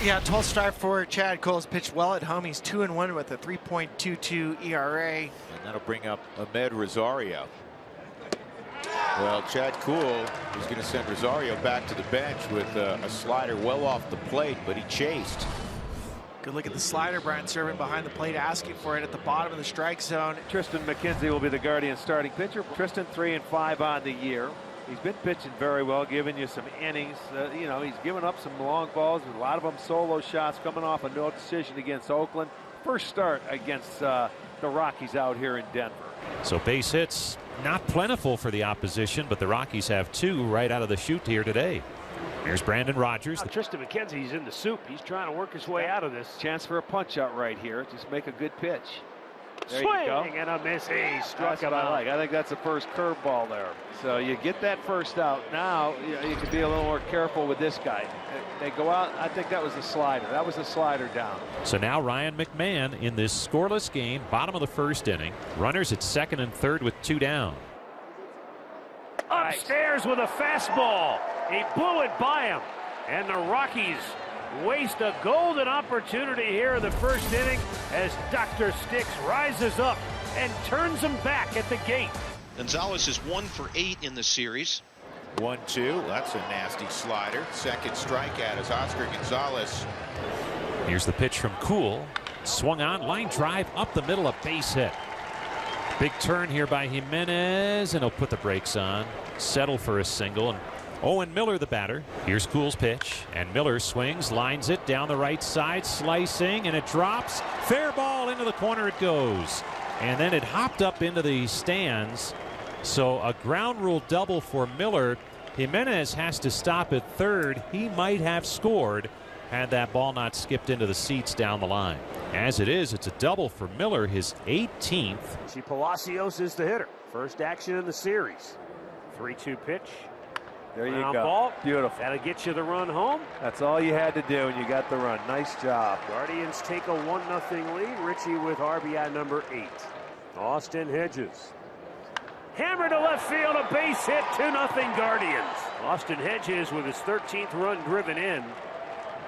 Yeah, 12 start for Chad Cole's pitched well at home. He's 2-1 with a 3.22 ERA. And that'll bring up Ahmed Rosario. Well, Chad Cool is going to send Rosario back to the bench with a slider well off the plate, but he chased. Good look at the slider. Brian Servant behind the plate asking for it at the bottom of the strike zone. Tristan McKenzie will be the Guardians starting pitcher. Tristan 3-5 on the year. He's been pitching very well, giving you some innings. You know, he's given up some long balls, a lot of them solo shots, coming off a no decision against Oakland. First start against the Rockies out here in Denver. So base hits not plentiful for the opposition, but the Rockies have 2 right out of the chute here today. Here's Brandon Rogers. Tristan McKenzie's in the soup. He's trying to work his way out of this. Chance for a punch out right here. Just make a good pitch. There Swing you go. And a miss. He struck him what I out. like. I think that's the first curveball there. So you get that first out. Now you can be a little more careful with this guy. They go out. I think that was the slider. That was the slider down. So now Ryan McMahon in this scoreless game, bottom of the first inning. Runners at second and third with 2 down. Upstairs with a fastball. He blew it by him. And the Rockies waste a golden opportunity here in the first inning as Dr. Sticks rises up and turns them back at the gate. Gonzalez is 1 for 8 in the series. 1-2. That's a nasty slider. Second strikeout as Oscar Gonzalez. Here's the pitch from Cool. Swung on, line drive up the middle, a base hit. Big turn here by Jimenez, and he'll put the brakes on. Settle for a single. And Owen Miller, the batter. Here's Cool's pitch, and Miller swings, lines it down the right side, slicing, and it drops. Fair ball into the corner it goes. And then it hopped up into the stands. So a ground rule double for Miller. Jimenez has to stop at third. He might have scored had that ball not skipped into the seats down the line. As it is, it's a double for Miller, his 18th. See, Palacios is the hitter. First action in the series. 3-2 pitch. There you Ground go. Ball. Beautiful. That'll get you the run home. That's all you had to do, and you got the run. Nice job. Guardians take a 1-0 lead. Richie with RBI number 8. Austin Hedges. Hammer to left field, a base hit, 2-0 Guardians. Austin Hedges with his 13th run driven in.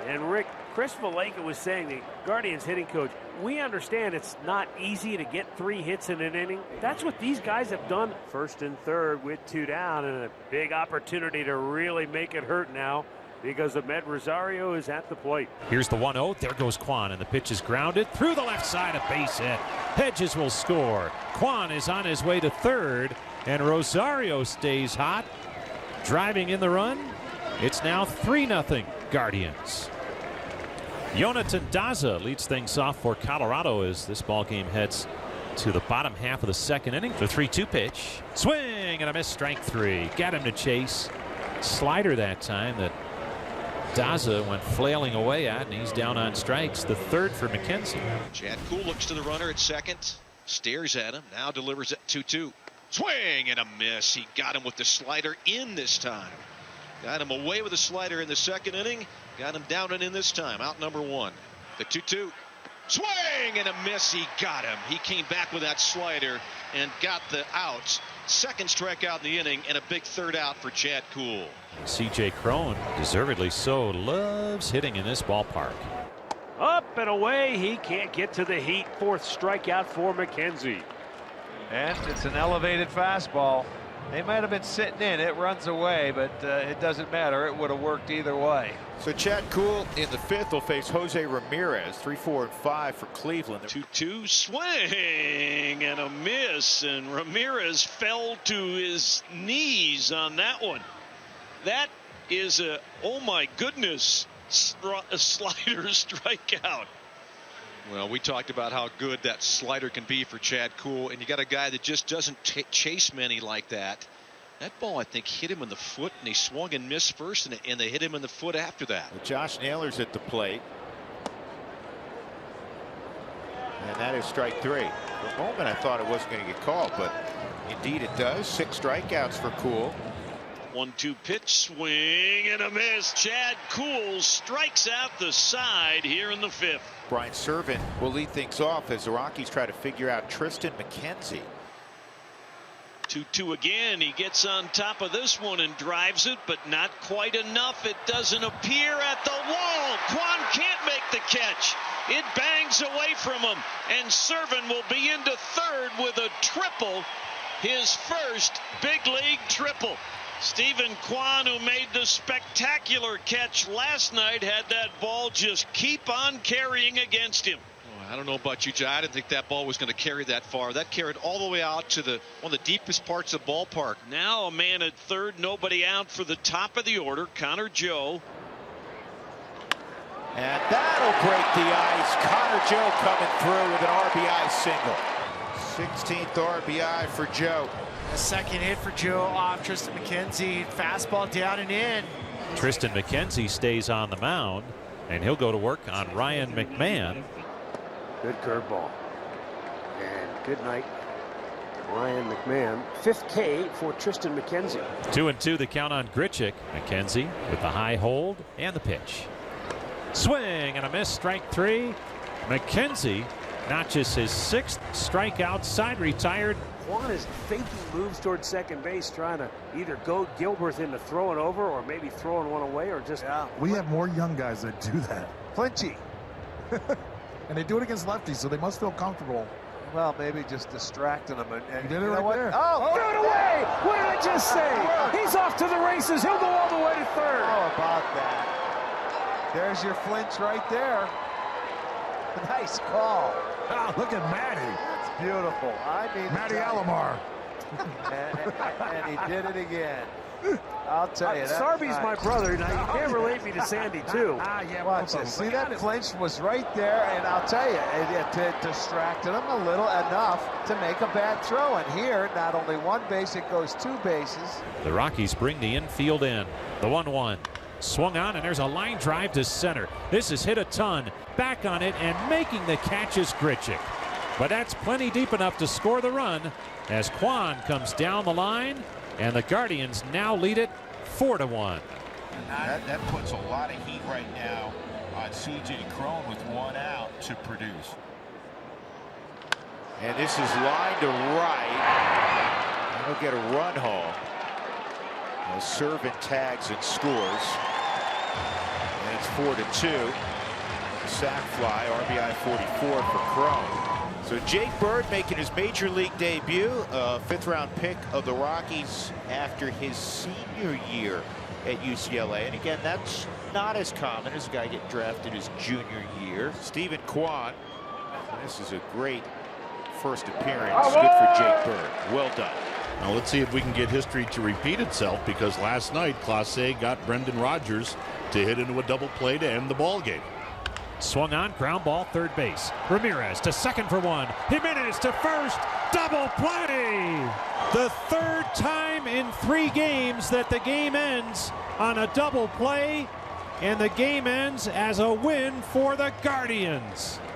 And Rick, Chris Valaika was saying, the Guardians hitting coach, we understand it's not easy to get 3 hits in an inning. That's what these guys have done. First and third with 2 down, and a big opportunity to really make it hurt now because Ahmed Rosario is at the plate. Here's the 1-0. There goes Kwan, and the pitch is grounded through the left side, a base hit. Hedges will score. Kwan is on his way to third, and Rosario stays hot. Driving in the run. It's now 3-0 Guardians. Jonathan Daza leads things off for Colorado as this ball game heads to the bottom half of the second inning. The 3-2 pitch. Swing and a miss, strike 3. Got him to chase. Slider that time that Daza went flailing away at, and he's down on strikes. The third for McKenzie. Chad Cool looks to the runner at second, stares at him, now delivers at 2-2. Swing and a miss. He got him with the slider in this time. Got him away with the slider in the second inning. Got him down and in this time. Out number 1. The 2-2. Swing and a miss. He got him. He came back with that slider and got the outs. Second strikeout in the inning and a big third out for Chad Cool. C.J. Cron, deservedly so, loves hitting in this ballpark. Up and away. He can't get to the heat. 4th strikeout for McKenzie. And it's an elevated fastball. They might have been sitting in. It runs away, but it doesn't matter. It would have worked either way. So Chad Cool in the 5th will face Jose Ramirez. 3, 4, and 5 for Cleveland. 2-2 swing and a miss, and Ramirez fell to his knees on that one. That is a, oh my goodness, a slider strikeout. Well, we talked about how good that slider can be for Chad Cool, and you got a guy that just doesn't chase many like that. That ball, I think, hit him in the foot, and he swung and missed first, and they hit him in the foot after that. Well, Josh Naylor's at the plate. And that is strike 3. For a moment, I thought it wasn't going to get called, but indeed it does. 6 strikeouts for Cool. 1-2 pitch, swing and a miss. Chad Cool strikes out the side here in the 5th. Brian Servant will lead things off as the Rockies try to figure out Tristan McKenzie. 2-2 again. He gets on top of this one and drives it, but not quite enough. It doesn't appear at the wall. Kwan can't make the catch. It bangs away from him, and Servin will be into third with a triple, his first big league triple. Stephen Kwan, who made the spectacular catch last night, had that ball just keep on carrying against him. I don't know about you, Jai. I didn't think that ball was going to carry that far. That carried all the way out to one of the deepest parts of the ballpark. Now a man at third, nobody out for the top of the order, Connor Joe. And that'll break the ice. Connor Joe coming through with an RBI single. 16th RBI for Joe. A second hit for Joe off Tristan McKenzie. Fastball down and in. Tristan McKenzie stays on the mound, and he'll go to work on Ryan McMahon. Good curveball. And good night, Ryan McMahon. 5th K for Tristan McKenzie. 2-2 the count on Grichuk. McKenzie with the high hold and the pitch. Swing and a miss, strike 3. McKenzie notches his 6th strikeout, side retired. Kwan is faking moves towards second base, trying to either goad Gilbert into throwing over or maybe throwing one away or just. Yeah. We have more young guys that do that. Plenty. And they do it against lefties, so they must feel comfortable. Well, maybe just distracting them. And did it right there. Oh, threw it away! What did I just say? He's off to the races. He'll go all the way to third. How about that? There's your flinch right there. Nice call. Oh, look at Matty. That's beautiful. I mean, Matty Alomar. and he did it again. I'll tell you. Sarby's my brother. Now, you can't relate me to Sandy, too. Yeah, watch this. See, that clinch was right there, and I'll tell you, it distracted him a little enough to make a bad throw. And here, not only one base, it goes 2 bases. The Rockies bring the infield in. The 1-1. Swung on, and there's a line drive to center. This is hit a ton. Back on it, and making the catch is Grichuk. But that's plenty deep enough to score the run as Kwan comes down the line, and the Guardians now lead it 4-1. That puts a lot of heat right now on C.J. Cron with 1 out to produce. And this is line to right. And he'll get a run home. Servin tags and scores. And it's 4-2. Sac fly, RBI 44 for Cron. So Jake Bird making his major league debut, 5th round pick of the Rockies after his senior year at UCLA. And again, that's not as common as a guy get drafted his junior year. Stephen Kwan. This is a great first appearance. Good for Jake Bird. Well done. Now let's see if we can get history to repeat itself, because last night Clase got Brendan Rodgers to hit into a double play to end the ball game. Swung on, ground ball, third base. Ramirez to second for 1. Jimenez to first. Double play. The 3rd time in 3 games that the game ends on a double play, and the game ends as a win for the Guardians.